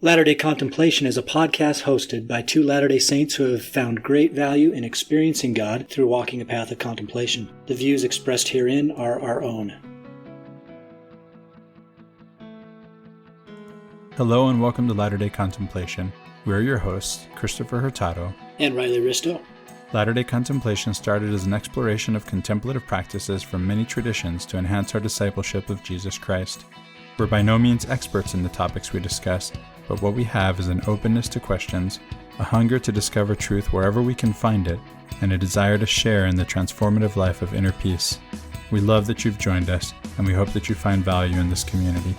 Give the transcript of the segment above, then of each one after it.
Latter-day Contemplation is a podcast hosted by two Latter-day Saints who have found great value in experiencing God through walking a path of contemplation. The views expressed herein are our own. Hello and welcome to Latter-day Contemplation. We're your hosts, Christopher Hurtado And Riley Risto. Latter-day Contemplation started as an exploration of contemplative practices from many traditions to enhance our discipleship of Jesus Christ. We're by no means experts in the topics we discuss, but what we have is an openness to questions, a hunger to discover truth wherever we can find it, and a desire to share in the transformative life of inner peace. We love that you've joined us, and we hope that you find value in this community.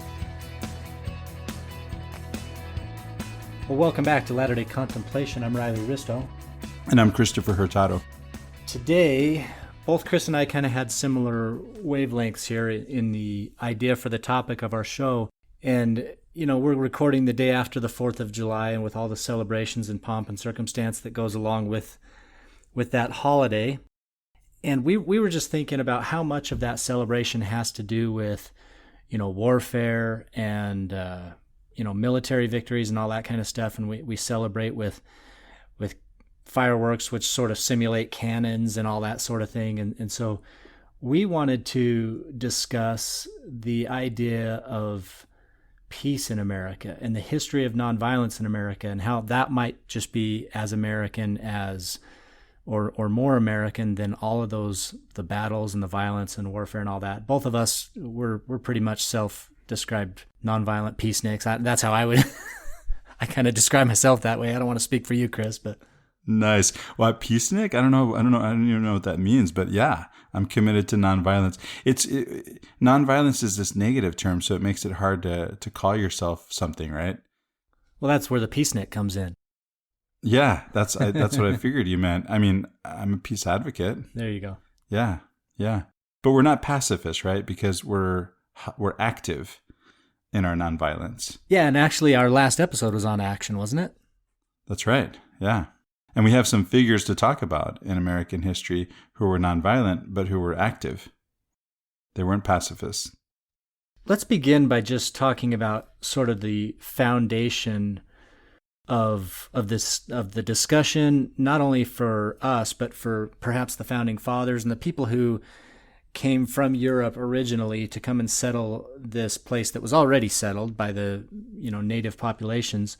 Well, welcome back to Latter-day Contemplation. I'm Riley Risto. And I'm Christopher Hurtado. Today, both Chris and I kind of had similar wavelengths here in the idea for the topic of our show. And, you know, we're recording the day after the 4th of July and with all the celebrations and pomp and circumstance that goes along with that holiday. And we were just thinking about how much of that celebration has to do with, you know, warfare and, military victories and all that kind of stuff. And we celebrate with fireworks, which sort of simulate cannons and all that sort of thing. And so we wanted to discuss the idea of peace in America and the history of nonviolence in America and how that might just be as American as, or more American than all of those, the battles and the violence and warfare and all that. Both of us, we're pretty much self-described nonviolent peaceniks. That's how I would, I kind of describe myself that way. I don't want to speak for you, Chris, but. Nice. Well, peacenik? I don't even know what that means, but yeah, I'm committed to nonviolence. Nonviolence is this negative term, so it makes it hard to call yourself something, right? Well, that's where the peacenik comes in. Yeah, that's what I figured you meant. I mean, I'm a peace advocate. There you go. Yeah. But we're not pacifists, right? Because we're active in our nonviolence. Yeah, and actually our last episode was on action, wasn't it? That's right. Yeah. And we have some figures to talk about in American history who were nonviolent, but who were active. They weren't pacifists. Let's begin by just talking about sort of the foundation of the discussion, not only for us, but for perhaps the founding fathers and the people who came from Europe originally to come and settle this place that was already settled by the, native populations,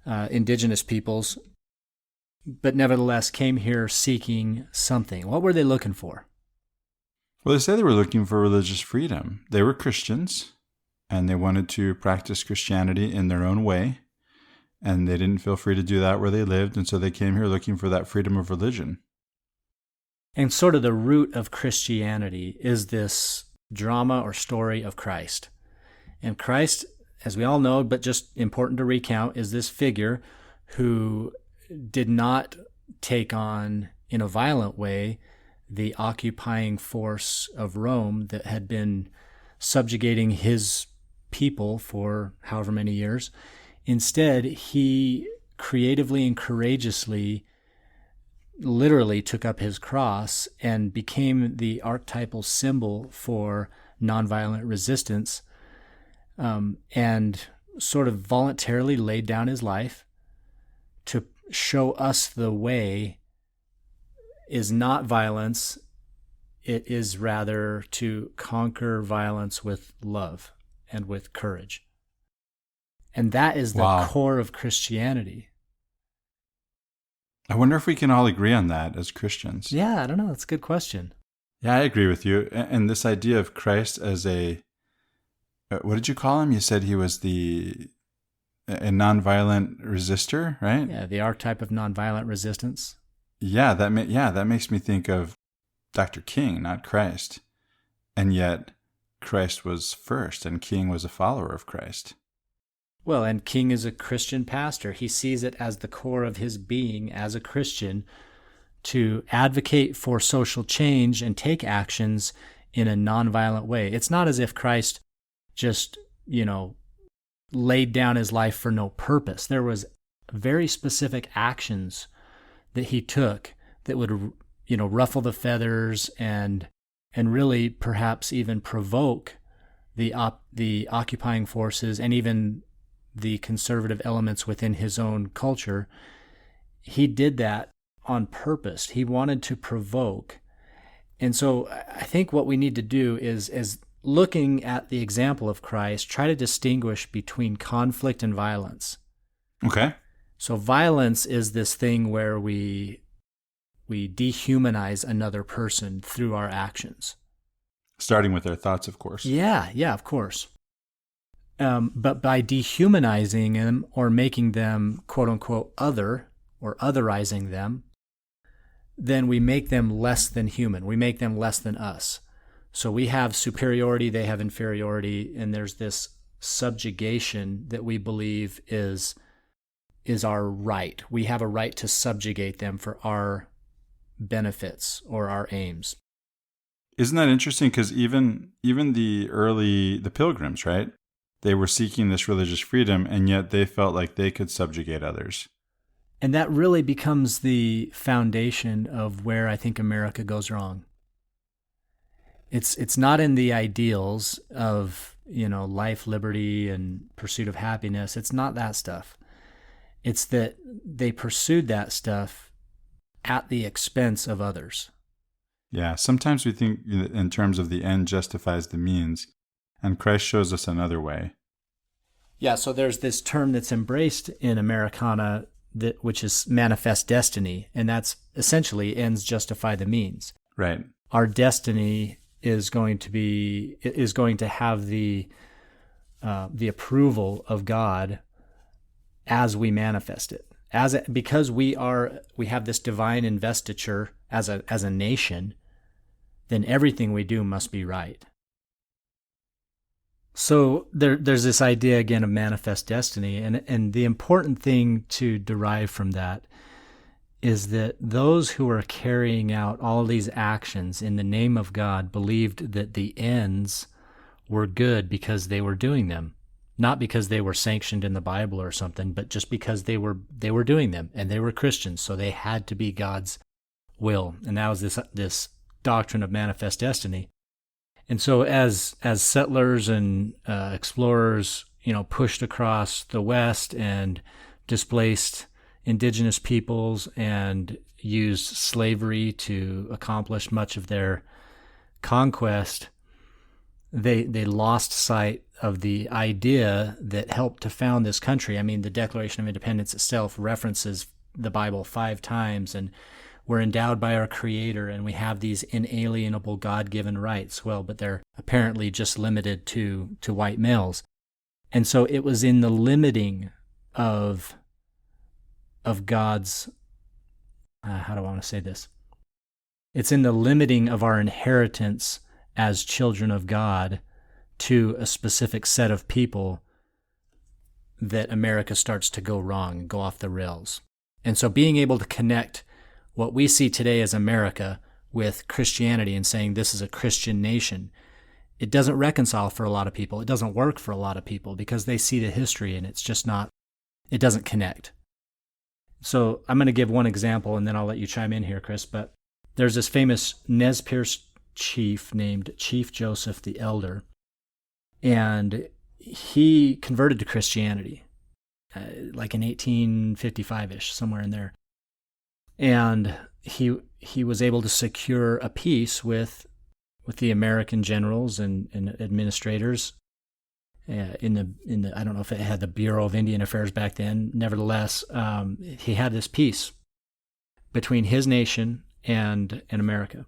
indigenous peoples, but nevertheless came here seeking something. What were they looking for? Well, they said they were looking for religious freedom. They were Christians, and they wanted to practice Christianity in their own way, and they didn't feel free to do that where they lived, and so they came here looking for that freedom of religion. And sort of the root of Christianity is this drama or story of Christ. And Christ, as we all know, but just important to recount, is this figure who did not take on, in a violent way, the occupying force of Rome that had been subjugating his people for however many years. Instead, he creatively and courageously literally took up his cross and became the archetypal symbol for nonviolent resistance, and sort of voluntarily laid down his life to show us the way is not violence. It is rather to conquer violence with love and with courage. And that is the core of Christianity. I wonder if we can all agree on that as Christians. Yeah, I don't know. That's a good question. Yeah, I agree with you. And this idea of Christ as what did you call him? You said he was a nonviolent resistor, right? Yeah, the archetype of nonviolent resistance. Yeah, that makes me think of Dr. King, not Christ. And yet Christ was first, and King was a follower of Christ. Well, and King is a Christian pastor. He sees it as the core of his being as a Christian to advocate for social change and take actions in a nonviolent way. It's not as if Christ just, laid down his life for no purpose. There was very specific actions that he took that would, ruffle the feathers and really perhaps even provoke the occupying forces and even the conservative elements within his own culture, he did that on purpose. He wanted to provoke. And so I think what we need to do is looking at the example of Christ, try to distinguish between conflict and violence. Okay. So violence is this thing where we dehumanize another person through our actions. Starting with our thoughts, of course. Yeah, of course. But by dehumanizing them or making them quote unquote other or otherizing them, then we make them less than human. We make them less than us. So we have superiority, they have inferiority, and there's this subjugation that we believe is our right. We have a right to subjugate them for our benefits or our aims. Isn't that interesting? Because even the Pilgrims, right? They were seeking this religious freedom, and yet they felt like they could subjugate others. And that really becomes the foundation of where I think America goes wrong. It's not in the ideals of, life, liberty, and pursuit of happiness. It's not that stuff. It's that they pursued that stuff at the expense of others. Yeah, sometimes we think in terms of the end justifies the means, and Christ shows us another way. Yeah, so there's this term that's embraced in Americana, which is manifest destiny, and that's essentially ends justify the means. Right. Our destiny is going to have the approval of God as we manifest it. Because we have this divine investiture as a nation, then everything we do must be right. So there's this idea again of manifest destiny, and the important thing to derive from that is that those who are carrying out all these actions in the name of God believed that the ends were good because they were doing them, not because they were sanctioned in the Bible or something, but just because they were doing them, and they were Christians, so they had to be God's will. And that was this doctrine of manifest destiny. And so as settlers and explorers, pushed across the West and displaced indigenous peoples and used slavery to accomplish much of their conquest, they lost sight of the idea that helped to found this country. I mean, the Declaration of Independence itself references the Bible 5 times, and we're endowed by our Creator, and we have these inalienable God-given rights. Well, but they're apparently just limited to white males. And so it was in the limiting of God's, how do I want to say this? It's in the limiting of our inheritance as children of God to a specific set of people that America starts to go wrong and go off the rails. And so being able to connect what we see today as America with Christianity and saying this is a Christian nation, it doesn't reconcile for a lot of people. It doesn't work for a lot of people because they see the history and it's just not, it doesn't connect. So I'm going to give one example and then I'll let you chime in here, Chris, but there's this famous Nez Perce chief named Chief Joseph the Elder, and he converted to Christianity like in 1855-ish, somewhere in there. And he was able to secure a peace with the American generals and administrators in the I don't know if it had the Bureau of Indian Affairs back then. Nevertheless, he had this peace between his nation and America.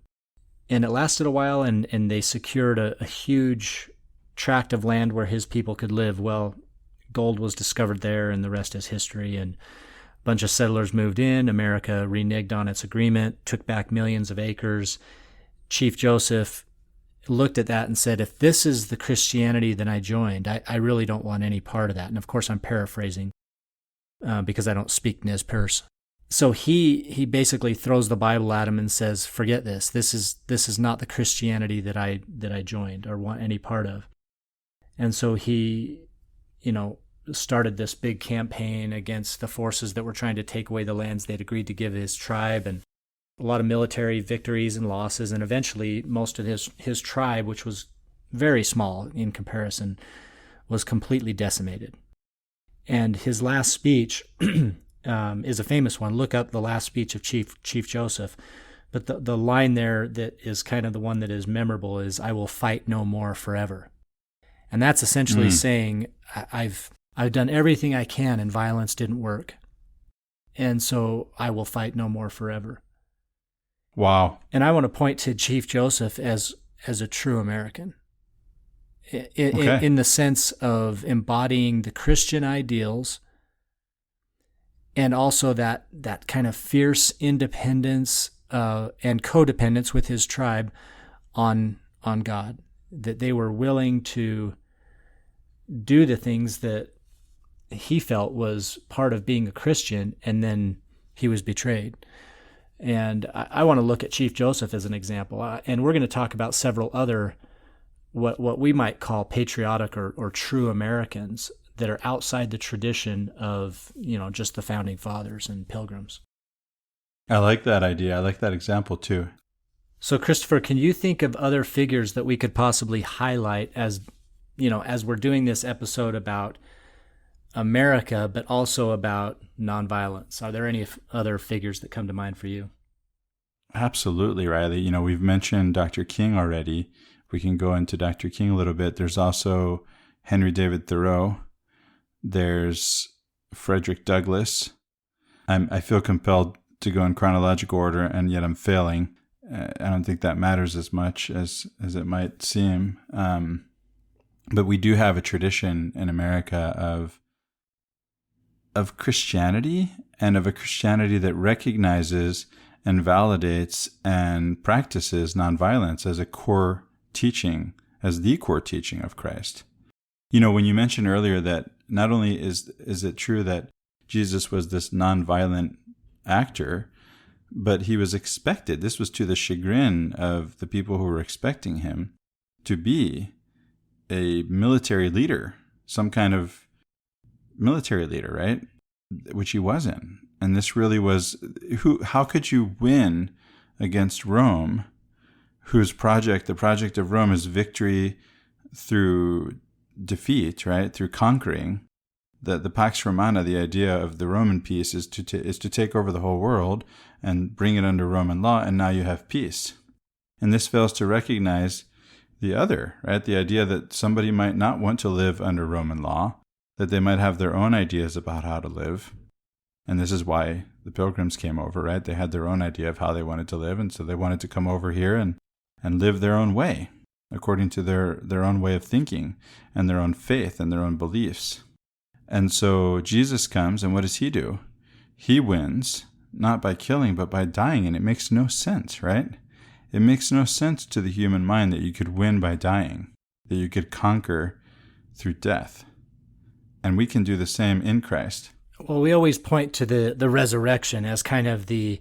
And it lasted a while, and they secured a huge tract of land where his people could live. Well, gold was discovered there, and the rest is history. And a bunch of settlers moved in. America reneged on its agreement, took back millions of acres. Chief Joseph looked at that and said, if this is the Christianity that I joined, I really don't want any part of that. And of course, I'm paraphrasing because I don't speak Nez Perce. So he basically throws the Bible at him and says, forget this. This is not the Christianity that I joined or want any part of. And so he, started this big campaign against the forces that were trying to take away the lands they'd agreed to give his tribe, and a lot of military victories and losses. And eventually most of his tribe, which was very small in comparison, was completely decimated. And his last speech is a famous one. Look up the last speech of Chief Joseph. But the line there that is kind of the one that is memorable is, "I will fight no more forever." And that's essentially saying, I've done everything I can and violence didn't work. And so I will fight no more forever. Wow. And I want to point to Chief Joseph as a true American in the sense of embodying the Christian ideals, and also that kind of fierce independence and codependence with his tribe on God, that they were willing to do the things that he felt was part of being a Christian, and then he was betrayed. And I want to look at Chief Joseph as an example, and we're going to talk about several other what we might call patriotic or true Americans that are outside the tradition of, just the founding fathers and pilgrims. I like that idea. I like that example too. So Christopher, can you think of other figures that we could possibly highlight as we're doing this episode about America, but also about nonviolence? Are there any other figures that come to mind for you? Absolutely, Riley. We've mentioned Dr. King already. We can go into Dr. King a little bit. There's also Henry David Thoreau. There's Frederick Douglass. I feel compelled to go in chronological order, and yet I'm failing. I don't think that matters as much as it might seem. But we do have a tradition in America of Christianity, and of a Christianity that recognizes and validates and practices nonviolence as a core teaching, as the core teaching of Christ. When you mentioned earlier that not only is it true that Jesus was this nonviolent actor, but he was expected, this was to the chagrin of the people who were expecting him, to be a military leader, some kind of military leader, right? Which he wasn't. And this really was, how could you win against Rome, the project of Rome is victory through defeat, right? Through conquering. The Pax Romana, the idea of the Roman peace is to take over the whole world and bring it under Roman law, and now you have peace. And this fails to recognize the other, right? The idea that somebody might not want to live under Roman law, that they might have their own ideas about how to live. And this is why the pilgrims came over, right? They had their own idea of how they wanted to live, and so they wanted to come over here and live their own way, according to their own way of thinking and their own faith and their own beliefs. And so Jesus comes, and what does he do? He wins, not by killing, but by dying, and it makes no sense, right? It makes no sense to the human mind that you could win by dying, that you could conquer through death. And we can do the same in Christ. Well, we always point to the resurrection as kind of the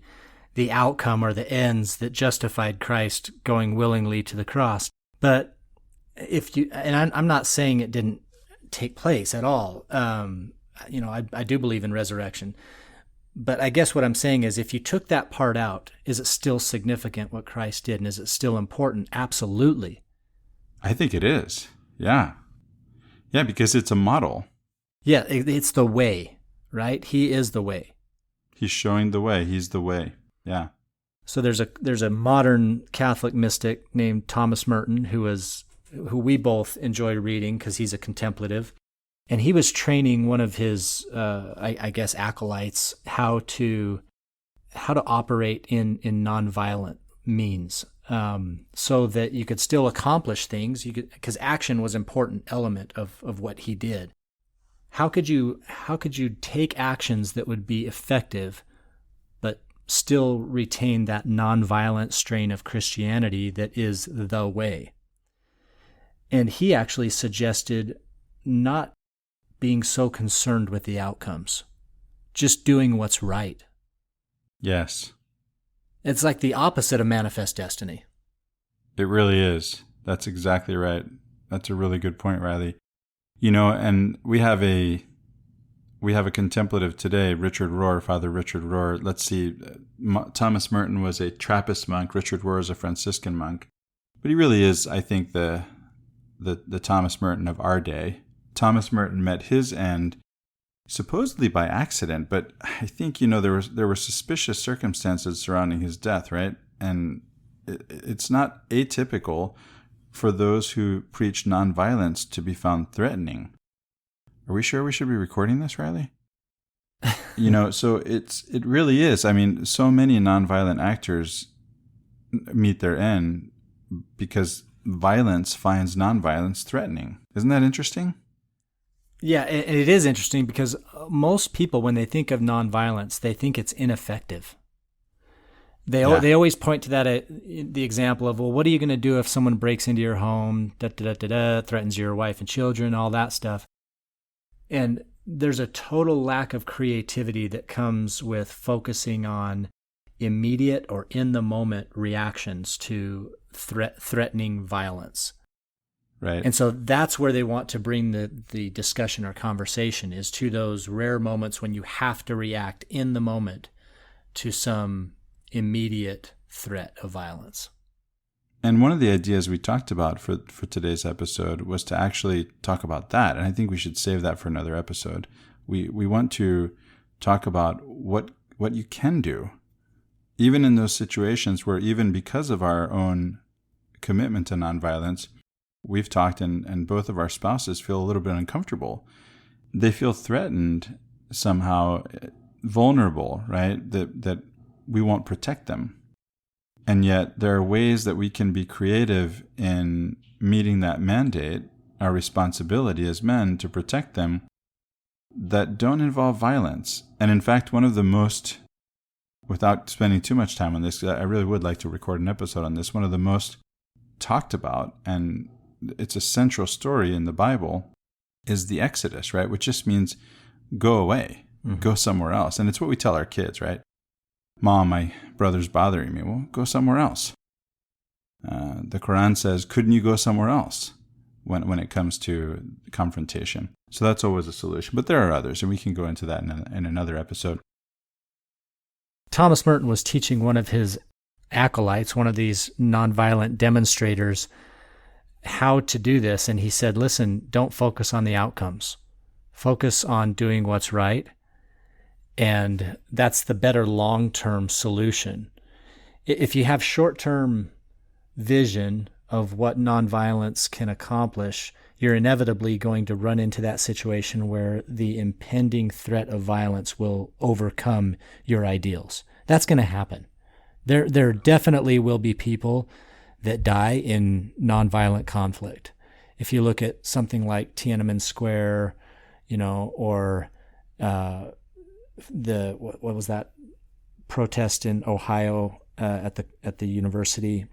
outcome or the ends that justified Christ going willingly to the cross. But I'm not saying it didn't take place at all. I do believe in resurrection. But I guess what I'm saying is, if you took that part out, is it still significant what Christ did, and is it still important? Absolutely. I think it is. Yeah. Yeah, because it's a model. Yeah, it's the way, right? He is the way. He's showing the way. He's the way. Yeah. So there's a modern Catholic mystic named Thomas Merton who we both enjoy reading because he's a contemplative. And he was training one of his, I guess, acolytes how to operate in nonviolent means, so that you could still accomplish things. Because action was an important element of what he did. How could you take actions that would be effective, but still retain that nonviolent strain of Christianity that is the way? And he actually suggested not being so concerned with the outcomes, just doing what's right. Yes. It's like the opposite of manifest destiny. It really is. That's exactly right. That's a really good point, Riley. And we have a contemplative today, Father Richard Rohr. Let's see, Thomas Merton was a Trappist monk. Richard Rohr is a Franciscan monk. But he really is, I think, the Thomas Merton of our day. Thomas Merton met his end supposedly by accident, but I think, there were suspicious circumstances surrounding his death, right? And it's not atypical for those who preach nonviolence to be found threatening. Are we sure we should be recording this, Riley? So it really is. I mean, so many nonviolent actors meet their end because violence finds nonviolence threatening. Isn't that interesting? Yeah, and it is interesting because most people, when they think of nonviolence, they think it's ineffective. They always point to that the example of, well, what are you going to do if someone breaks into your home, threatens your wife and children, all that stuff. And there's a total lack of creativity that comes with focusing on immediate or in-the-moment reactions to threatening violence. Right. And so that's where they want to bring the discussion or conversation, is to those rare moments when you have to react in the moment to some immediate threat of violence. And one of the ideas we talked about for today's episode was to actually talk about that. And I think we should save that for another episode. We want to talk about what you can do, even in those situations where, even because of our own commitment to nonviolence, we've talked and both of our spouses feel a little bit uncomfortable. They feel threatened, somehow vulnerable, right? That we won't protect them. And yet there are ways that we can be creative in meeting that mandate, our responsibility as men to protect them, that don't involve violence. And in fact, one of the most, without spending too much time on this, I really would like to record an episode on this, one of the most talked about, and it's a central story in the Bible, is the Exodus, right? Which just means go away, go somewhere else. And it's what we tell our kids, right? Mom, my brother's bothering me. Well, go somewhere else. The Quran says, couldn't you go somewhere else when it comes to confrontation? So that's always a solution. But there are others, and we can go into that in another episode. Thomas Merton was teaching one of his acolytes, one of these nonviolent demonstrators, how to do this. And he said, listen, don't focus on the outcomes. Focus on doing what's right. And that's the better long-term solution. If you have short-term vision of what nonviolence can accomplish, you're inevitably going to run into that situation where the impending threat of violence will overcome your ideals. That's going to happen. There definitely will be people that die in nonviolent conflict. If you look at something like Tiananmen Square, or what was that protest in Ohio at the university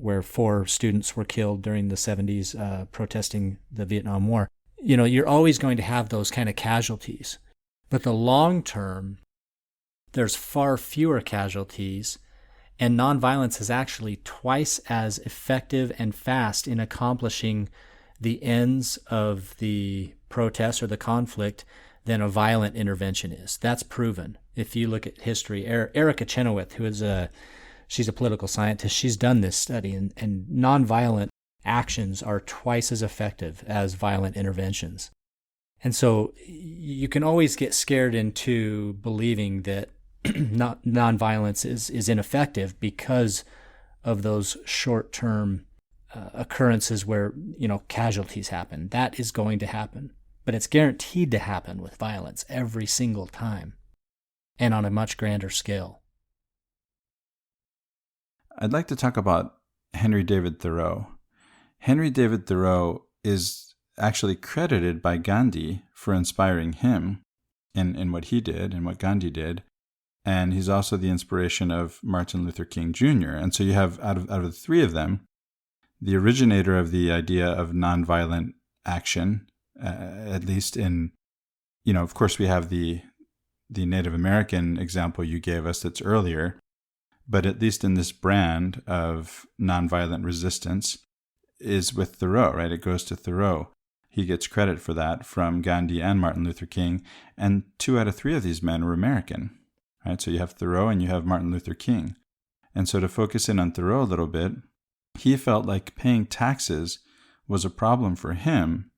where 4 students were killed during the 70s protesting the Vietnam War. You're always going to have those kind of casualties. But the long term, there's far fewer casualties, and nonviolence is actually twice as effective and fast in accomplishing the ends of the protest or the conflict than a violent intervention is. That's proven. If you look at history, Erica Chenoweth, she's a political scientist, she's done this study, and nonviolent actions are twice as effective as violent interventions. And so you can always get scared into believing that nonviolence is ineffective because of those short-term occurrences where, casualties happen. That is going to happen. But it's guaranteed to happen with violence every single time, and on a much grander scale. I'd like to talk about Henry David Thoreau. Henry David Thoreau is actually credited by Gandhi for inspiring him in what he did and what Gandhi did. And he's also the inspiration of Martin Luther King Jr. And so you have, out of the 3 of them, the originator of the idea of nonviolent action, at least in, of course we have the Native American example you gave us that's earlier, but at least in this brand of nonviolent resistance is with Thoreau, right? It goes to Thoreau. He gets credit for that from Gandhi and Martin Luther King, and 2 out of 3 of these men were American, right? So you have Thoreau and you have Martin Luther King. And so to focus in on Thoreau a little bit, he felt like paying taxes was a problem for him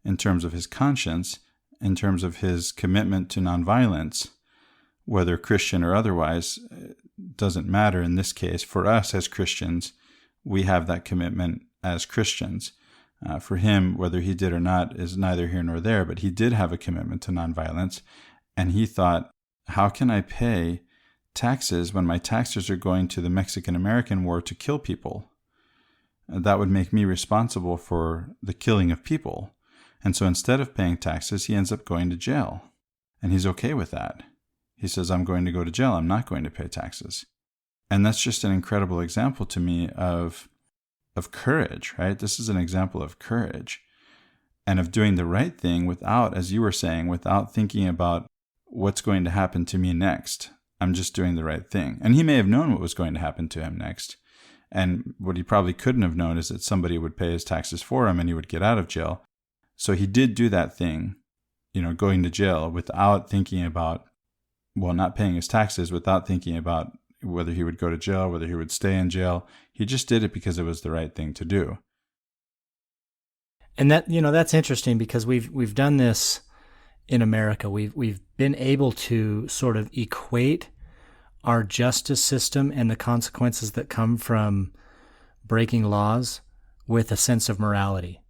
in terms of his conscience, in terms of his commitment to nonviolence, whether Christian or otherwise, doesn't matter in this case. For us as Christians, we have that commitment as Christians. For him, whether he did or not is neither here nor there, but he did have a commitment to nonviolence. And he thought, how can I pay taxes when my taxes are going to the Mexican American War to kill people? That would make me responsible for the killing of people. And so instead of paying taxes, he ends up going to jail. And he's okay with that. He says, I'm going to go to jail. I'm not going to pay taxes. And that's just an incredible example to me of courage, right? This is an example of courage and of doing the right thing without, as you were saying, without thinking about what's going to happen to me next. I'm just doing the right thing. And he may have known what was going to happen to him next. And what he probably couldn't have known is that somebody would pay his taxes for him and he would get out of jail. So he did do that thing, going to jail without thinking about, not paying his taxes, without thinking about whether he would go to jail, whether he would stay in jail. He just did it because it was the right thing to do. And that, that's interesting because we've done this in America. We've been able to sort of equate our justice system and the consequences that come from breaking laws with a sense of morality.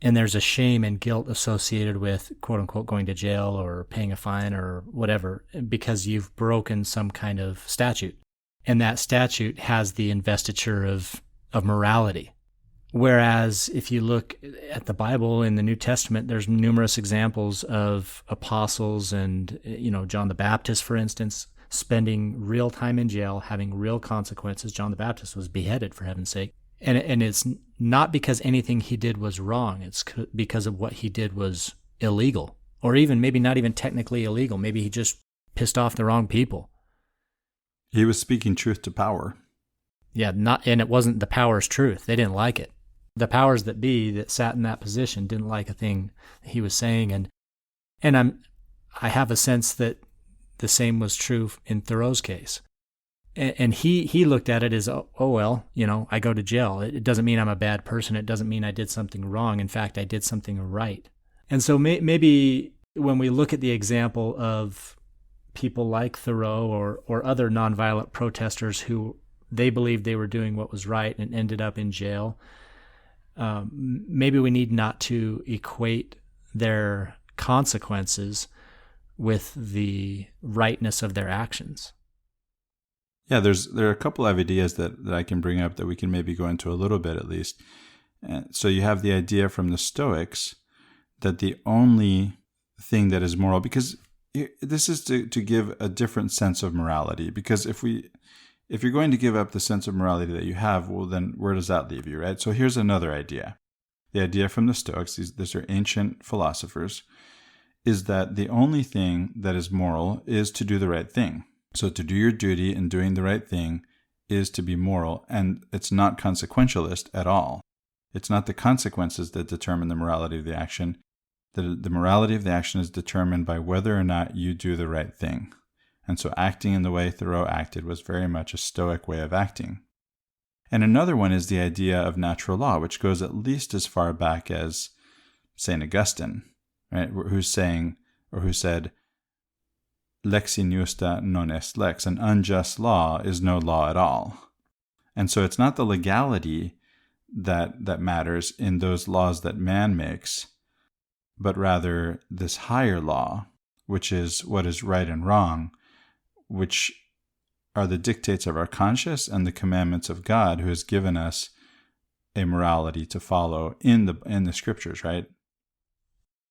And there's a shame and guilt associated with, quote unquote, going to jail or paying a fine or whatever, because you've broken some kind of statute. And that statute has the investiture of morality. Whereas if you look at the Bible in the New Testament, there's numerous examples of apostles and, John the Baptist, for instance, spending real time in jail, having real consequences. John the Baptist was beheaded, for heaven's sake. And it's not because anything he did was wrong. It's because of what he did was illegal, or even maybe not even technically illegal. Maybe he just pissed off the wrong people. He was speaking truth to power. Yeah, and it wasn't the power's truth. They didn't like it. The powers that be that sat in that position didn't like a thing he was saying, and I have a sense that the same was true in Thoreau's case. And he looked at it as, I go to jail. It doesn't mean I'm a bad person. It doesn't mean I did something wrong. In fact, I did something right. And so maybe when we look at the example of people like Thoreau or other nonviolent protesters who they believed they were doing what was right and ended up in jail, maybe we need not to equate their consequences with the rightness of their actions. Yeah, there are a couple of ideas that I can bring up that we can maybe go into a little bit at least. So you have the idea from the Stoics that the only thing that is moral, because this is to give a different sense of morality, because if you're going to give up the sense of morality that you have, well, then where does that leave you, right? So here's another idea. The idea from the Stoics, these are ancient philosophers, is that the only thing that is moral is to do the right thing. So to do your duty and doing the right thing is to be moral, and it's not consequentialist at all. It's not the consequences that determine the morality of the action. The morality of the action is determined by whether or not you do the right thing. And so acting in the way Thoreau acted was very much a Stoic way of acting. And another one is the idea of natural law, which goes at least as far back as St. Augustine, right? Who said, lex injusta non est lex, an unjust law is no law at all. And so it's not the legality that matters in those laws that man makes, but rather this higher law, which is what is right and wrong, which are the dictates of our conscience and the commandments of God, who has given us a morality to follow in the scriptures, right?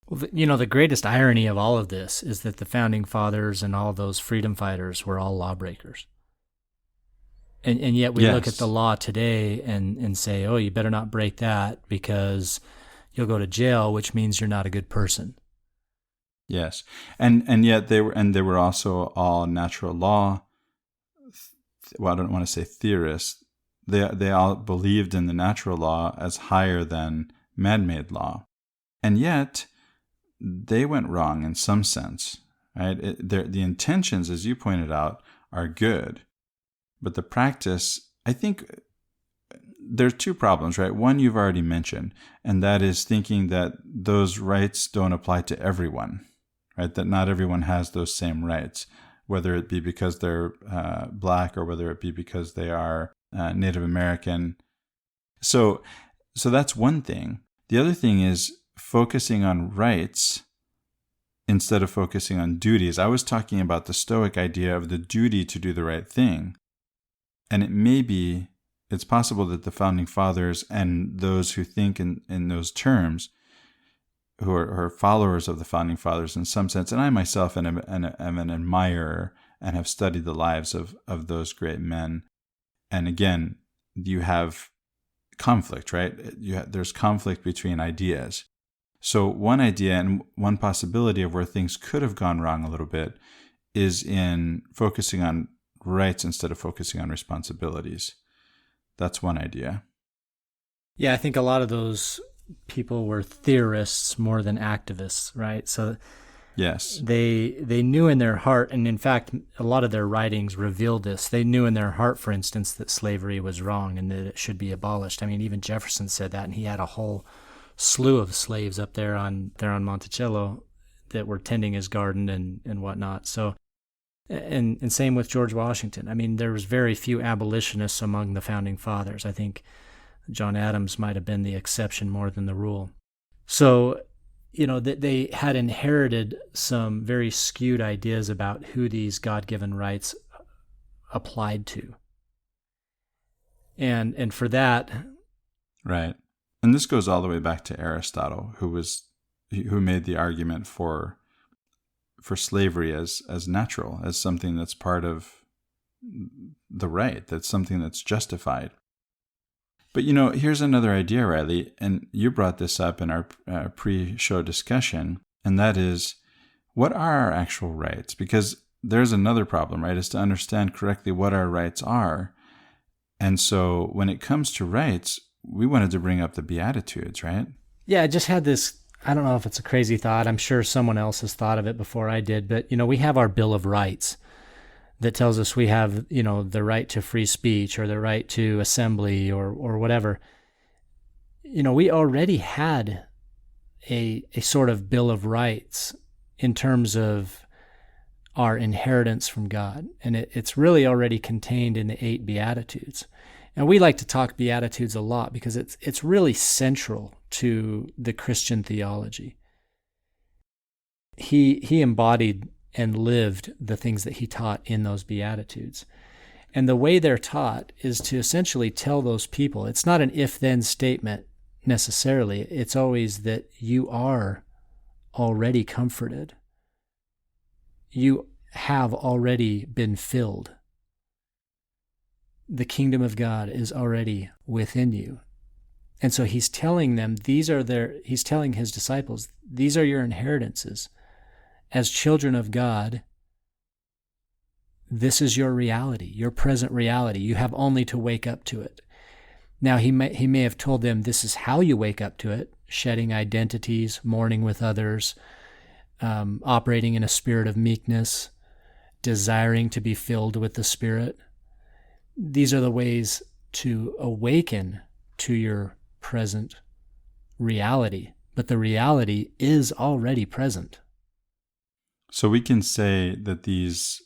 Well, the greatest irony of all of this is that the founding fathers and all those freedom fighters were all lawbreakers. And yet we look at the law today and say, oh, you better not break that because you'll go to jail, which means you're not a good person. Yes. And yet they were also all natural law, I don't want to say theorists. They all believed in the natural law as higher than man-made law. And yet they went wrong in some sense, right? The intentions, as you pointed out, are good. But the practice, I think there's two problems, right? One you've already mentioned, and that is thinking that those rights don't apply to everyone, right? That not everyone has those same rights, whether it be because they're Black or whether it be because they are Native American. So that's one thing. The other thing is focusing on rights instead of focusing on duties. I was talking about the Stoic idea of the duty to do the right thing. And it's possible that the Founding Fathers and those who think in those terms, who are followers of the Founding Fathers in some sense, and I myself am an admirer and have studied the lives of those great men. And again, you have conflict, right? There's conflict between ideas. So one idea and one possibility of where things could have gone wrong a little bit is in focusing on rights instead of focusing on responsibilities. That's one idea. Yeah, I think a lot of those people were theorists more than activists, right? So yes, they knew in their heart, and in fact, a lot of their writings revealed this. They knew in their heart, for instance, that slavery was wrong and that it should be abolished. I mean, even Jefferson said that, and he had a whole slew of slaves up there on Monticello that were tending his garden and whatnot. So, and same with George Washington. I mean, there was very few abolitionists among the Founding Fathers. I think John Adams might have been the exception more than the rule. So, they had inherited some very skewed ideas about who these God-given rights applied to. And for that... Right. And this goes all the way back to Aristotle, who made the argument for slavery as natural, as something that's part of the right, that's something that's justified. But here's another idea, Riley, and you brought this up in our pre-show discussion, and that is, what are our actual rights? Because there's another problem, right, is to understand correctly what our rights are. And so when it comes to rights, we wanted to bring up the Beatitudes, right? Yeah, I just had this, I don't know if it's a crazy thought. I'm sure someone else has thought of it before I did, but, we have our Bill of Rights that tells us we have, the right to free speech or the right to assembly or whatever. We already had a sort of Bill of Rights in terms of our inheritance from God. And it's really already contained in the 8 Beatitudes. And we like to talk Beatitudes a lot because it's really central to the Christian theology. He embodied and lived the things that he taught in those Beatitudes. And the way they're taught is to essentially tell those people, it's not an if-then statement necessarily, it's always that you are already comforted. You have already been filled. The kingdom of God is already within you. And so he's telling them, he's telling his disciples, these are your inheritances. As children of God, this is your reality, your present reality. You have only to wake up to it. Now, he may have told them this is how you wake up to it, shedding identities, mourning with others, operating in a spirit of meekness, desiring to be filled with the Spirit. These are the ways to awaken to your present reality, but the reality is already present. So we can say that these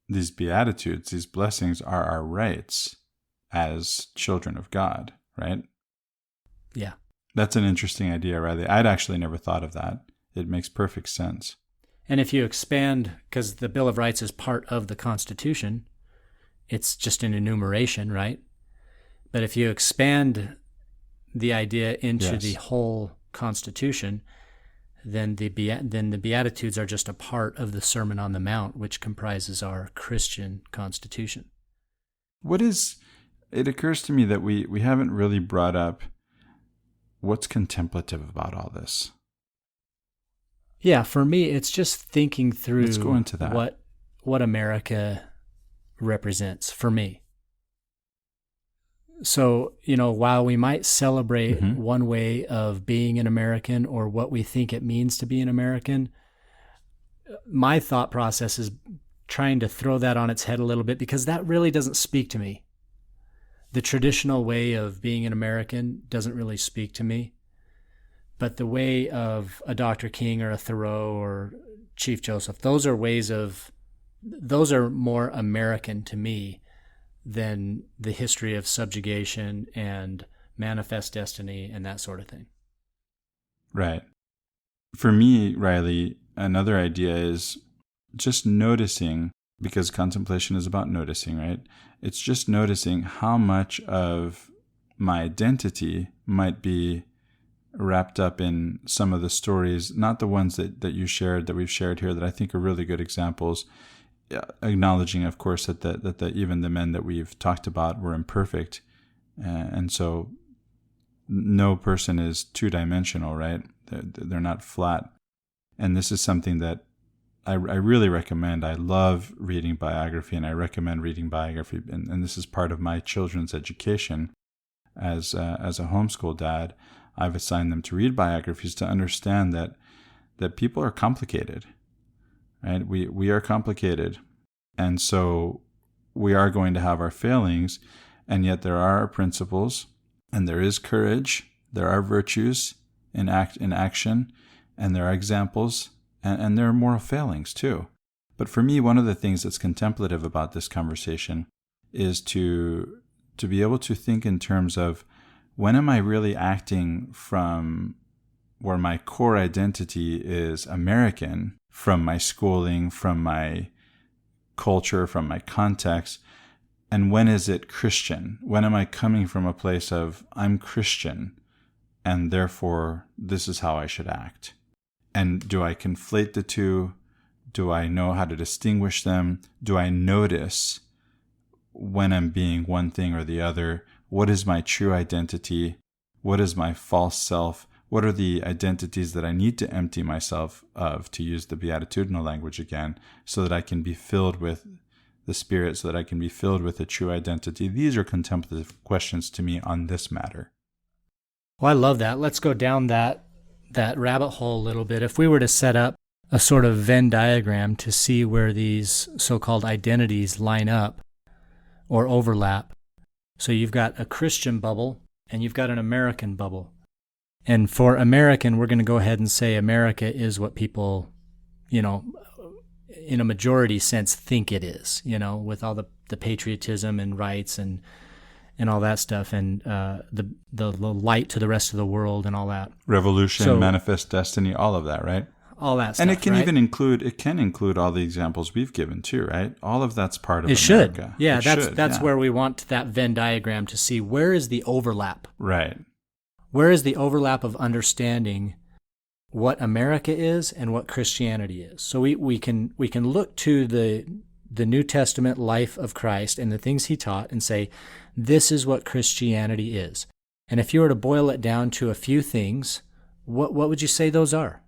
Beatitudes, these blessings, are our rights as children of God, right? Yeah. That's an interesting idea, Riley. I'd actually never thought of that. It makes perfect sense. And if you expand, because the Bill of Rights is part of the Constitution, it's just an enumeration, right? But if you expand the idea into the whole Constitution, then the Beatitudes are just a part of the Sermon on the Mount, which comprises our Christian Constitution. It occurs to me that we haven't really brought up what's contemplative about all this. Yeah, for me, it's just thinking through Let's go into that. What America represents for me. So, while we might celebrate one way of being an American or what we think it means to be an American, my thought process is trying to throw that on its head a little bit because that really doesn't speak to me. the traditional way of being an American doesn't really speak to me. But the way of a Dr. King or a Thoreau or Chief Joseph, those are more American to me than the history of subjugation and manifest destiny and that sort of thing. Right. For me, Riley, another idea is just noticing, because contemplation is about noticing, right? It's just noticing how much of my identity might be wrapped up in some of the stories, not the ones that you shared, that we've shared here, that I think are really good examples, acknowledging, of course, that even the men that we've talked about were imperfect. And so no person is two-dimensional, right? They're not flat. And this is something that I really recommend. I love reading biography, and I recommend reading biography. And this is part of my children's education. As a homeschool dad, I've assigned them to read biographies to understand that people are complicated, right? We are complicated. And so we are going to have our failings, and yet there are principles, and there is courage, there are virtues in action, and there are examples, and there are moral failings too. But for me, one of the things that's contemplative about this conversation is to be able to think in terms of, when am I really acting from where my core identity is American, from my schooling, from my culture, from my context, and when is it Christian? When am I coming from a place of, I'm Christian, and therefore this is how I should act? And do I conflate the two? Do I know how to distinguish them? Do I notice when I'm being one thing or the other? What is my true identity? What is my false self? What are the identities that I need to empty myself of, to use the beatitudinal language again, so that I can be filled with the Spirit, so that I can be filled with a true identity? These are contemplative questions to me on this matter. Well, I love that. Let's go down that rabbit hole a little bit. If we were to set up a sort of Venn diagram to see where these so-called identities line up or overlap. So you've got a Christian bubble and you've got an American bubble. And for American, we're going to go ahead and say America is what people, in a majority sense think it is, with all the patriotism and rights and all that stuff, and the light to the rest of the world and all that. Revolution, manifest destiny, all of that, right? All that stuff. And it can right? even include all the examples we've given too, right? All of that's part of it America. Should. Yeah, that's where we want that Venn diagram to see, where is the overlap? Right. Where is the overlap of understanding what America is and what Christianity is? So we can look to the New Testament life of Christ and the things he taught and say, this is what Christianity is. And if you were to boil it down to a few things, what would you say those are?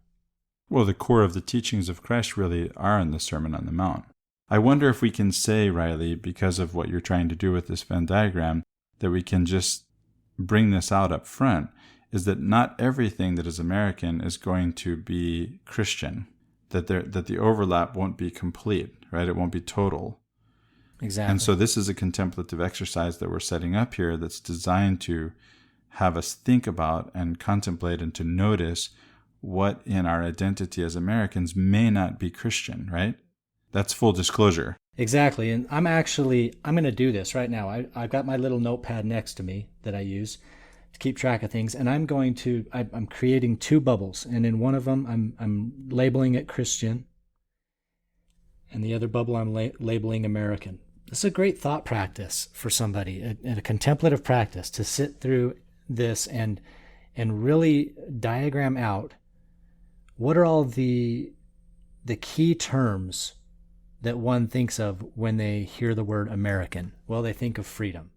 Well, the core of the teachings of Christ really are in the Sermon on the Mount. I wonder if we can say, Riley, because of what you're trying to do with this Venn diagram, that we can just bring this out up front, is that not everything that is American is going to be Christian, that the overlap won't be complete, right? It won't be total. Exactly. And so this is a contemplative exercise that we're setting up here that's designed to have us think about and contemplate and to notice what in our identity as Americans may not be Christian, right? That's full disclosure. Exactly. And I'm going to do this right now. I've got my little notepad next to me that I use to keep track of things. And I'm creating two bubbles. And in one of them, I'm labeling it Christian. And the other bubble, I'm labeling American. This is a great thought practice for somebody, a contemplative practice, to sit through this and really diagram out what are all the key terms that one thinks of when they hear the word American. Well, they think of freedom.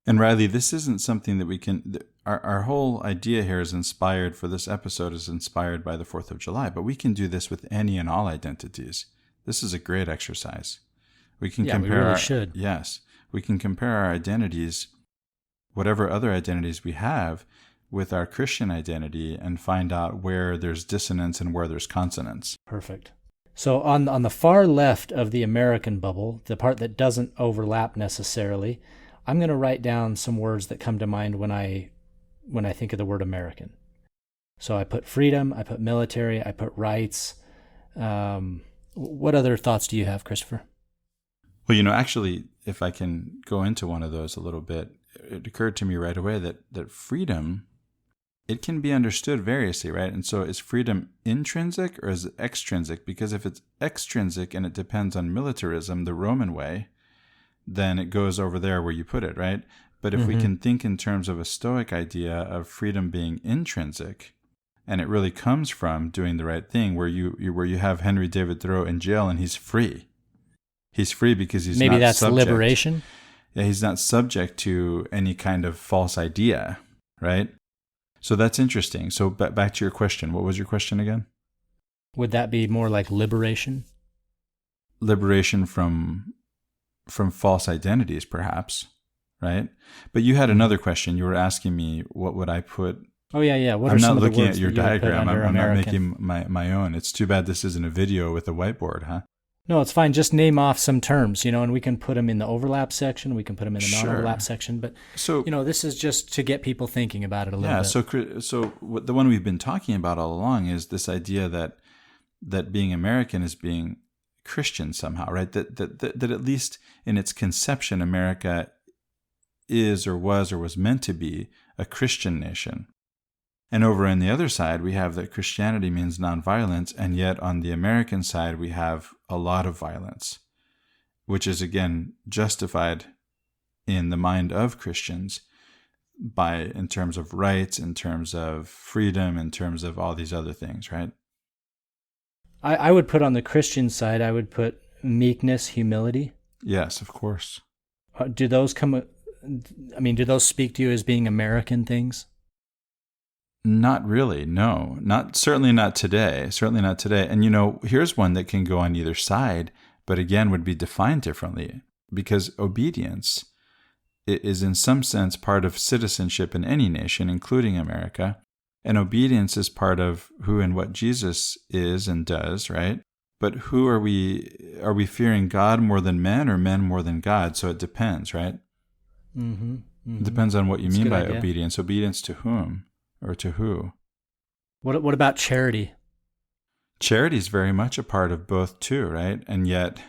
And Riley, this isn't something that we can, our whole idea here is inspired, for this episode is inspired by the 4th of July, but we can do this with any and all identities. This is a great exercise. We can compare we really should. Yes. We can compare our identities, whatever other identities we have, with our Christian identity and find out where there's dissonance and where there's consonance. Perfect. So on the far left of the American bubble, the part that doesn't overlap necessarily, I'm going to write down some words that come to mind when I think of the word American. So I put freedom, I put military, I put rights. What other thoughts do you have, Christopher? Well, actually, if I can go into one of those a little bit, it occurred to me right away that freedom, it can be understood variously, right? And so is freedom intrinsic or is it extrinsic? Because if it's extrinsic and it depends on militarism, the Roman way, then it goes over there where you put it, right? But if we can think in terms of a Stoic idea of freedom being intrinsic, and it really comes from doing the right thing, where you have Henry David Thoreau in jail and he's free. He's free because he's maybe not that's subject. Liberation. Yeah, he's not subject to any kind of false idea, right? So that's interesting. So back to your question. What was your question again? Would that be more like liberation? Liberation from false identities, perhaps, right? But you had another question. You were asking me, what would I put? Oh, yeah. I'm not looking at your diagram. I'm not making my own. It's too bad this isn't a video with a whiteboard, huh? No, it's fine. Just name off some terms, and we can put them in the overlap section. We can put them in the non-overlap section. But, this is just to get people thinking about it a little bit. Yeah, so the one we've been talking about all along is this idea that being American is being Christian somehow, right? That at least in its conception, America is or was meant to be a Christian nation. And over on the other side, we have that Christianity means nonviolence, and yet on the American side, we have a lot of violence, which is, again, justified in the mind of Christians in terms of rights, in terms of freedom, in terms of all these other things, right? I would put on the Christian side, I would put meekness, humility. Yes, of course. Do those speak to you as being American things? Not really, no. Certainly not today. And here's one that can go on either side, but again would be defined differently, because obedience is in some sense part of citizenship in any nation, including America. And obedience is part of who and what Jesus is and does, right? But who are we fearing God more than men or men more than God? So it depends, right? It depends on what you mean by obedience. Obedience to whom? Or to who? What about charity? Charity is very much a part of both too, right? And yet,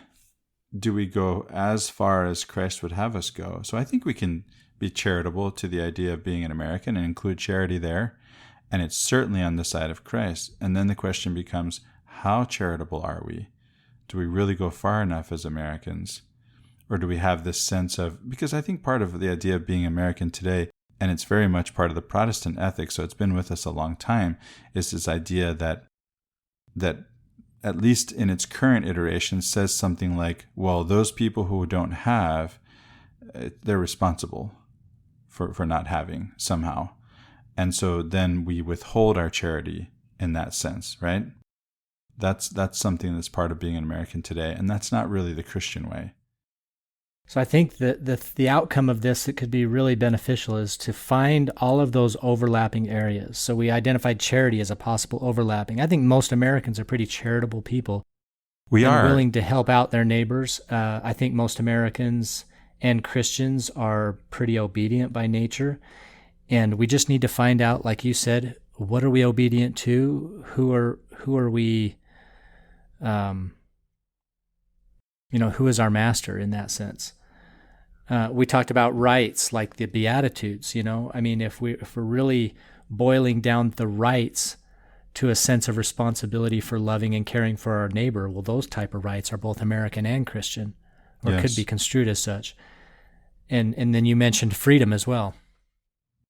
do we go as far as Christ would have us go? So I think we can be charitable to the idea of being an American and include charity there. And it's certainly on the side of Christ. And then the question becomes, how charitable are we? Do we really go far enough as Americans? Or do we have this sense of, because I think part of the idea of being American today, and it's very much part of the Protestant ethic, so it's been with us a long time, is this idea that at least in its current iteration says something like, well, those people who don't have, they're responsible for not having somehow. And so then we withhold our charity in that sense, right? That's something that's part of being an American today, and that's not really the Christian way. So I think that the outcome of this that could be really beneficial is to find all of those overlapping areas. So we identified charity as a possible overlapping. I think most Americans are pretty charitable people. We are willing to help out their neighbors. I think most Americans and Christians are pretty obedient by nature. And we just need to find out, like you said, what are we obedient to? Who are we, who is our master in that sense? We talked about rights, like the Beatitudes, if we're really boiling down the rights to a sense of responsibility for loving and caring for our neighbor, well, those type of rights are both American and Christian, or yes, could be construed as such. And then you mentioned freedom as well.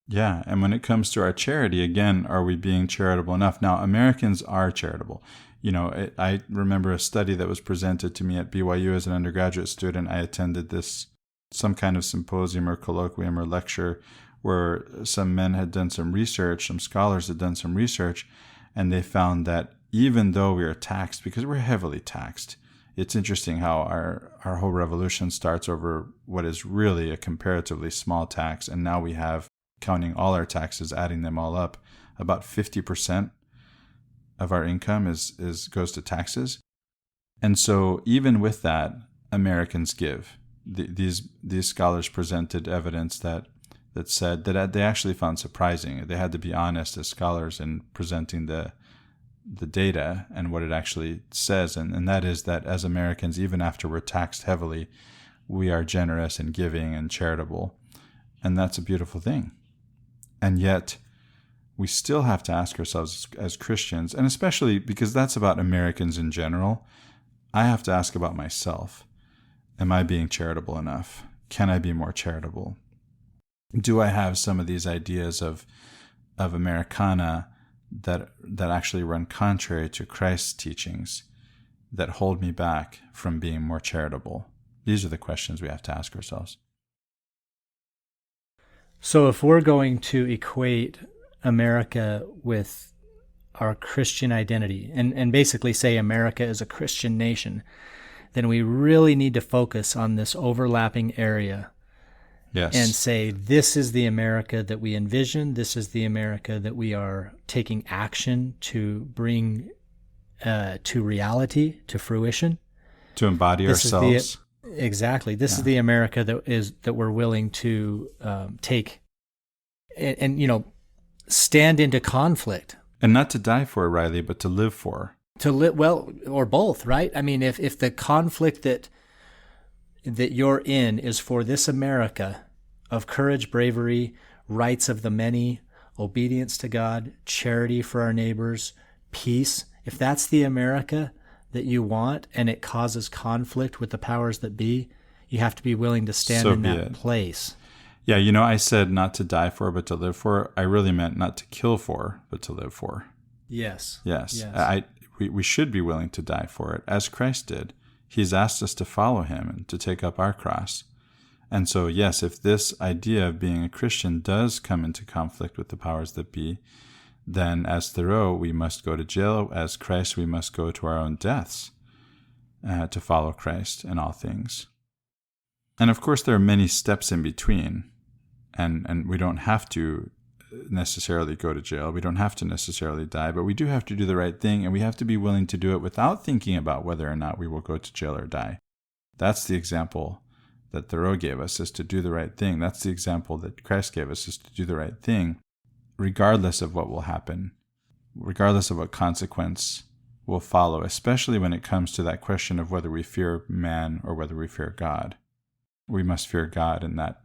Yeah, and when it comes to our charity, again, are we being charitable enough? Now, Americans are charitable. I remember a study that was presented to me at BYU as an undergraduate student. I attended some kind of symposium or colloquium or lecture where some men had done some research, some scholars had done some research, and they found that even though we are taxed, because we're heavily taxed, it's interesting how our whole revolution starts over what is really a comparatively small tax, and now we have, counting all our taxes, adding them all up, about 50% of our income goes to taxes. And so even with that, Americans give. these scholars presented evidence that said that they actually found surprising. They had to be honest as scholars in presenting the data and what it actually says, and that is that as Americans, even after we're taxed heavily, we are generous and giving and charitable, and that's a beautiful thing. And yet, we still have to ask ourselves as Christians, and especially because that's about Americans in general, I have to ask about myself. Am I being charitable enough? Can I be more charitable? Do I have some of these ideas of Americana that actually run contrary to Christ's teachings, that hold me back from being more charitable? These are the questions we have to ask ourselves. So if we're going to equate America with our Christian identity and basically say America is a Christian nation, then we really need to focus on this overlapping area. Yes. And say, this is the America that we envision. This is the America that we are taking action to bring to reality, to fruition. To embody ourselves. Exactly. This is the America that we're willing to take and stand into conflict. And not to die for, Riley, but to live for. To live, well, or both, right? I mean, if the conflict that you're in is for this America of courage, bravery, rights of the many, obedience to God, charity for our neighbors, peace, if that's the America that you want and it causes conflict with the powers that be, you have to be willing to stand in that place. Yeah, I said not to die for, but to live for. I really meant not to kill for, but to live for. Yes. We should be willing to die for it, as Christ did. He's asked us to follow him and to take up our cross. And so, yes, if this idea of being a Christian does come into conflict with the powers that be, then as Thoreau, we must go to jail. As Christ, we must go to our own deaths to follow Christ in all things. And of course, there are many steps in between, and we don't have to necessarily go to jail. We don't have to necessarily die, but we do have to do the right thing, and we have to be willing to do it without thinking about whether or not we will go to jail or die. That's the example that Thoreau gave us, is to do the right thing. That's the example that Christ gave us, is to do the right thing, regardless of what will happen, regardless of what consequence will follow, especially when it comes to that question of whether we fear man or whether we fear God. We must fear God in that,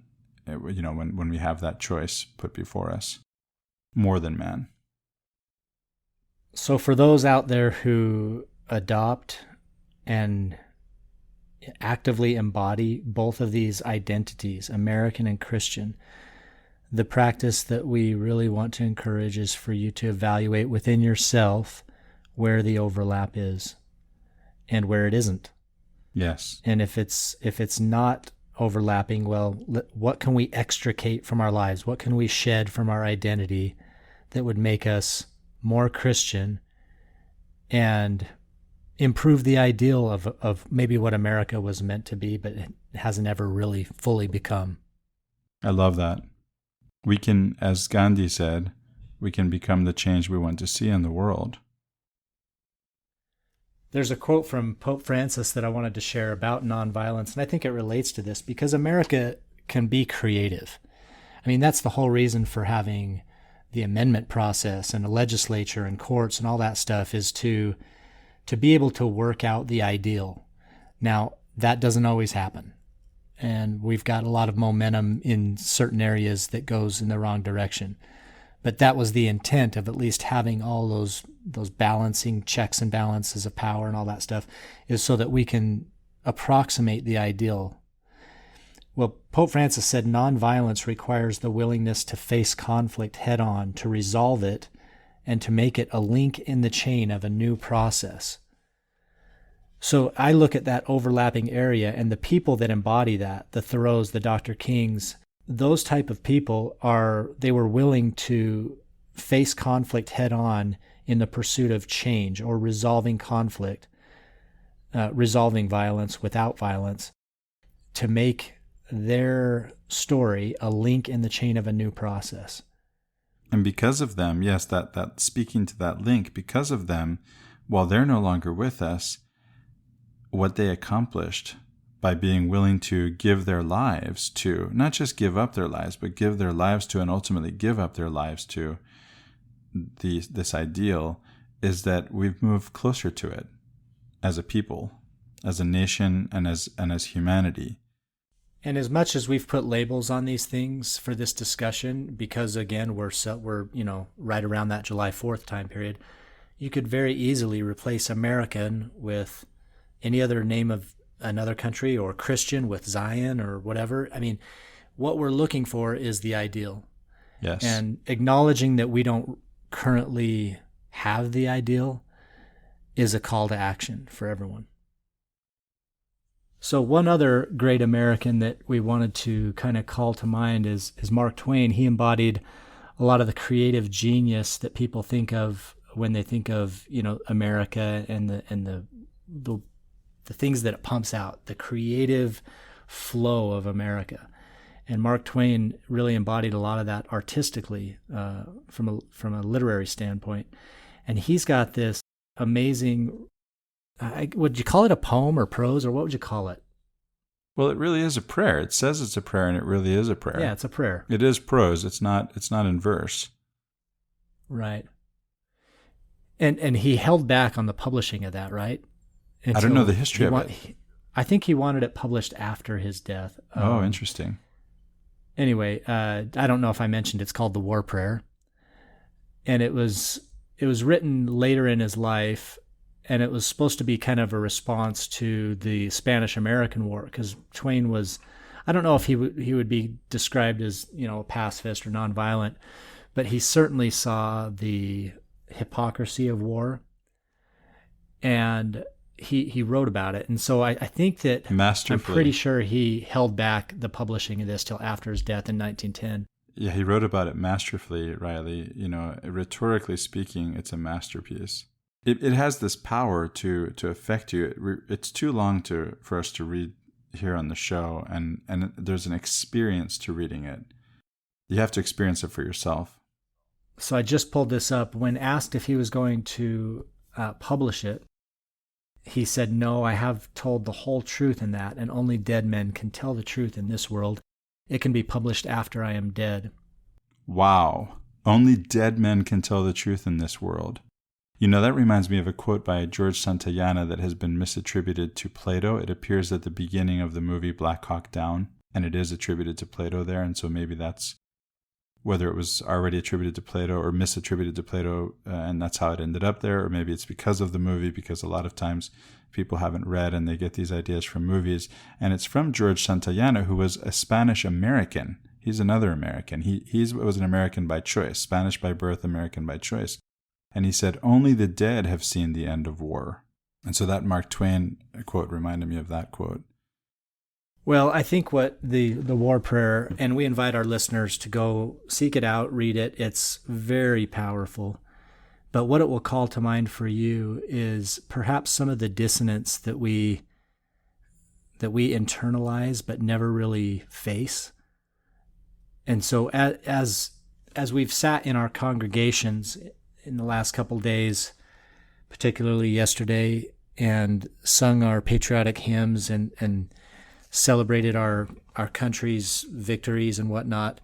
when we have that choice put before us, more than man. So for those out there who adopt and actively embody both of these identities, American and Christian, the practice that we really want to encourage is for you to evaluate within yourself where the overlap is and where it isn't. Yes. And if it's not overlapping, well, what can we extricate from our lives? What can we shed from our identity that would make us more Christian and improve the ideal of maybe what America was meant to be, but it hasn't ever really fully become? I love that. We can, as Gandhi said, we can become the change we want to see in the world. There's a quote from Pope Francis that I wanted to share about nonviolence, and I think it relates to this because America can be creative. I mean, that's the whole reason for having the amendment process and a legislature and courts and all that stuff, is to be able to work out the ideal. Now, that doesn't always happen, and we've got a lot of momentum in certain areas that goes in the wrong direction. But that was the intent of at least having all those balancing checks and balances of power and all that stuff, is so that we can approximate the ideal. Well, Pope Francis said nonviolence requires the willingness to face conflict head on, to resolve it, and to make it a link in the chain of a new process. So I look at that overlapping area, and the people that embody that, the Thoreaus, the Dr. Kings, those type of people they were willing to face conflict head on in the pursuit of change or resolving conflict, resolving violence without violence, to make their story a link in the chain of a new process. And because of them, yes, that speaking to that link, because of them, while they're no longer with us, what they accomplished by being willing to give their lives to, not just give up their lives, but give their lives to and ultimately give up their lives to this ideal, is that we've moved closer to it as a people, as a nation, and as humanity. And as much as we've put labels on these things for this discussion, because again, we're right around that July 4th time period, you could very easily replace American with any other name of another country, or Christian with Zion or whatever. I mean, what we're looking for is the ideal. Yes. And acknowledging that we don't currently have the ideal is a call to action for everyone. So one other great American that we wanted to kind of call to mind is Mark Twain. He embodied a lot of the creative genius that people think of when they think of, America and the things that it pumps out, the creative flow of America. And Mark Twain really embodied a lot of that artistically from a literary standpoint. And he's got this amazing, would you call it a poem or prose, or what would you call it? Well, it really is a prayer. It says it's a prayer, and it really is a prayer. Yeah, it's a prayer. It is prose. It's not in verse. Right. And he held back on the publishing of that, right? I don't know the history of it. I think he wanted it published after his death. Oh, interesting. Anyway, I don't know if I mentioned it's called the War Prayer. And it was written later in his life, and it was supposed to be kind of a response to the Spanish-American War, because Twain was, I don't know if he would be described as, a pacifist or nonviolent, but he certainly saw the hypocrisy of war, and he wrote about it. And so I think that I'm pretty sure he held back the publishing of this till after his death in 1910. Yeah, he wrote about it masterfully, Riley. Rhetorically speaking, it's a masterpiece. It has this power to affect you. It's too long for us to read here on the show, and there's an experience to reading it. You have to experience it for yourself. So I just pulled this up. When asked if he was going to publish it, he said, "No, I have told the whole truth in that, and only dead men can tell the truth in this world. It can be published after I am dead." Wow. Only dead men can tell the truth in this world. That reminds me of a quote by George Santayana that has been misattributed to Plato. It appears at the beginning of the movie Black Hawk Down, and it is attributed to Plato there, and so maybe that's whether it was already attributed to Plato or misattributed to Plato, and that's how it ended up there, or maybe it's because of the movie, because a lot of times people haven't read and they get these ideas from movies. And it's from George Santayana, who was a Spanish-American. He's another American. He was an American by choice, Spanish by birth, American by choice. And he said, "Only the dead have seen the end of war." And so that Mark Twain quote reminded me of that quote. Well, I think what the War Prayer, and we invite our listeners to go seek it out, read it. It's very powerful. But what it will call to mind for you is perhaps some of the dissonance that we internalize but never really face. And so as we've sat in our congregations in the last couple of days, particularly yesterday, and sung our patriotic hymns and celebrated our country's victories and whatnot,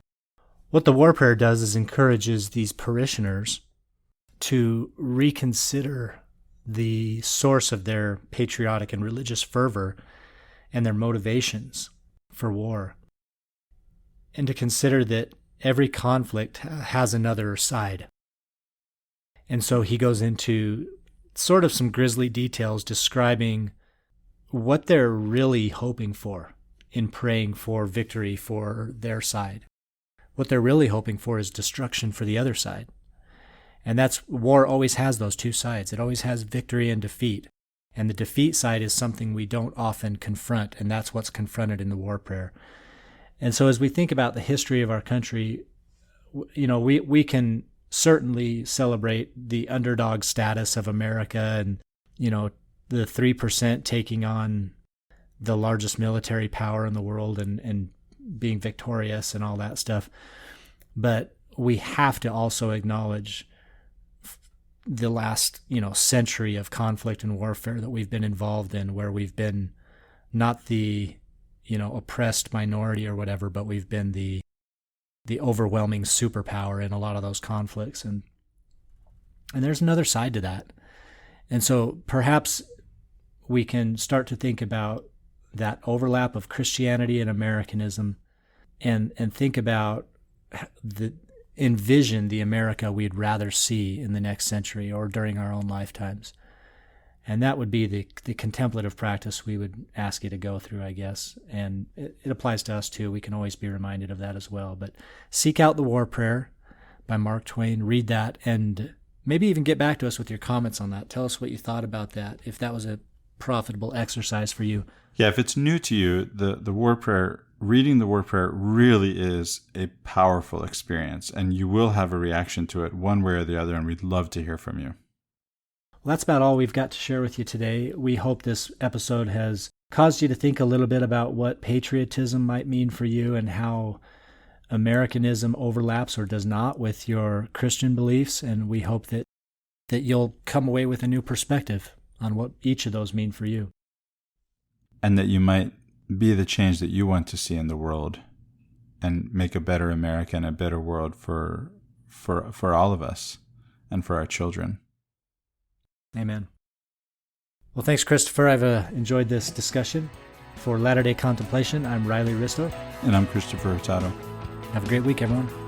what the War Prayer does is encourages these parishioners to reconsider the source of their patriotic and religious fervor and their motivations for war, and to consider that every conflict has another side. And so he goes into sort of some grisly details describing what they're really hoping for in praying for victory for their side. What they're really hoping for is destruction for the other side. And that's, war always has those two sides. It always has victory and defeat. And the defeat side is something we don't often confront, and that's what's confronted in the War Prayer. And so as we think about the history of our country, we can certainly celebrate the underdog status of America and, the 3% taking on the largest military power in the world and being victorious and all that stuff. But we have to also acknowledge the last, century of conflict and warfare that we've been involved in, where we've been not the, oppressed minority or whatever, but we've been the overwhelming superpower in a lot of those conflicts. And there's another side to that. And so perhaps we can start to think about that overlap of Christianity and Americanism and think about envision the America we'd rather see in the next century or during our own lifetimes. And that would be the contemplative practice we would ask you to go through, I guess. And it applies to us too. We can always be reminded of that as well. But Seek Out the War Prayer by Mark Twain. Read that and maybe even get back to us with your comments on that. Tell us what you thought about that, if that was a profitable exercise for you. Yeah, if it's new to you, the war prayer, reading the war prayer really is a powerful experience, and you will have a reaction to it one way or the other, and we'd love to hear from you. Well, that's about all we've got to share with you today. We hope this episode has caused you to think a little bit about what patriotism might mean for you and how Americanism overlaps or does not with your Christian beliefs, and we hope that you'll come away with a new perspective on what each of those mean for you. And that you might be the change that you want to see in the world and make a better America and a better world for all of us and for our children. Amen. Well, thanks, Christopher. I've enjoyed this discussion. For Latter-day Contemplation, I'm Riley Risto. And I'm Christopher Hurtado. Have a great week, everyone.